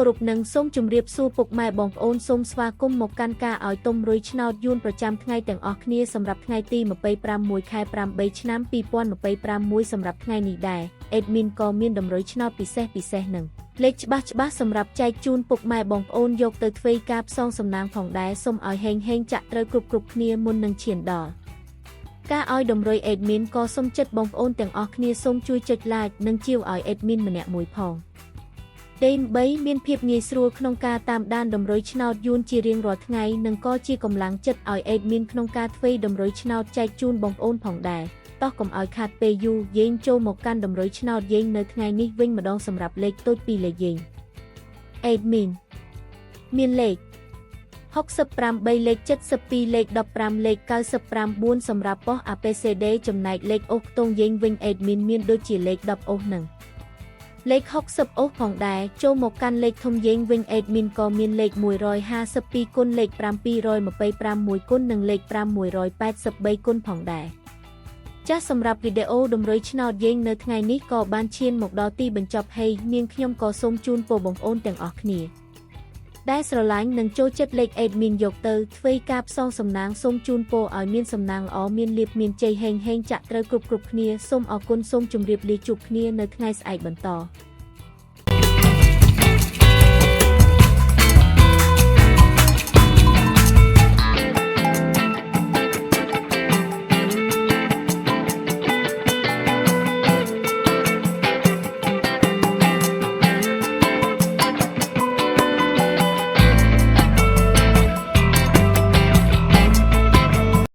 គោរពនឹងសូមជម្រាបសួរពុកម៉ែបងប្អូនសូមស្វាគមន៍មកកាន់ការឲ្យទុំរុយឆ្នោតយួនប្រចាំថ្ងៃទាំងអស់គ្នាសម្រាប់ថ្ងៃទី26 ខែ 8 ឆ្នាំ 2026 សម្រាប់ថ្ងៃនេះដែរអេដមីនក៏មានតម្រុយឆ្នោតពិសេសនឹងលេខច្បាស់សម្រាប់ចែកជូនពុកម៉ែបងប្អូនយកទៅធ្វើការផ្សងសំណាងផងដែរសូមឲ្យហេងចាក់ត្រូវគ្រប់គ្នាមុននឹងឈានដល់ការឲ្យតម្រុយអេដមីនក៏សូមចិត្តបងប្អូនទាំងអស់គ្នាសូមជួយចុច like និងជាវឲ្យអេដមីនម្នាក់មួយផងដើម្បីមានភាពងាយស្រួលក្នុងការតាមដានតម្រុយឆ្នោតយួនជារៀងរាល់ថ្ងៃនិងក៏ជាកម្លាំងចិត្តឲ្យអេដមីនក្នុងការធ្វើតម្រុយឆ្នោតចែកជូនបងប្អូនផងដែរតោះកុំឲ្យខាតពេលយូរយើងចូលមកកាន់តម្រុយឆ្នោតយើងនៅថ្ងៃនេះវិញម្ដងសម្រាប់លេខតូច2លេខយើងអេដមីនមានលេខ68លេខ72លេខ15លេខ99សម្រាប់ប៉ុស ABCD ចំណែកលេខអូសខ្ទង់យើងវិញអេដមីនមានដូចជាលេខ10អូសនឹងលេខ60អូសផងដែរចូលមកកាន់លេខធំយើងវិញអេដមីនក៏មានលេខ152គុណលេខ725គុណនិងលេខ583គុណផងដែរចាសសម្រាប់វីដេអូតម្រុយឆ្នោតយើងនៅថ្ងៃនេះក៏បានឈានមកដល់ទីបញ្ចប់ហើយនាងខ្ញុំក៏សូមជូនពរបងប្អូនទាំងអស់គ្នាដែលស្រឡាញ់និងចូលចិត្តលេខអេដមីនយកទៅធ្វើការផ្សងសំណាងសូមជូនពរឲ្យមានសំណាងល្អមានលាភមានជ័យហេងចាក់ត្រូវគ្រប់គ្នាសូមអរគុណសូមជម្រាបលាជួបគ្នានៅថ្ងៃស្អែកបន្ត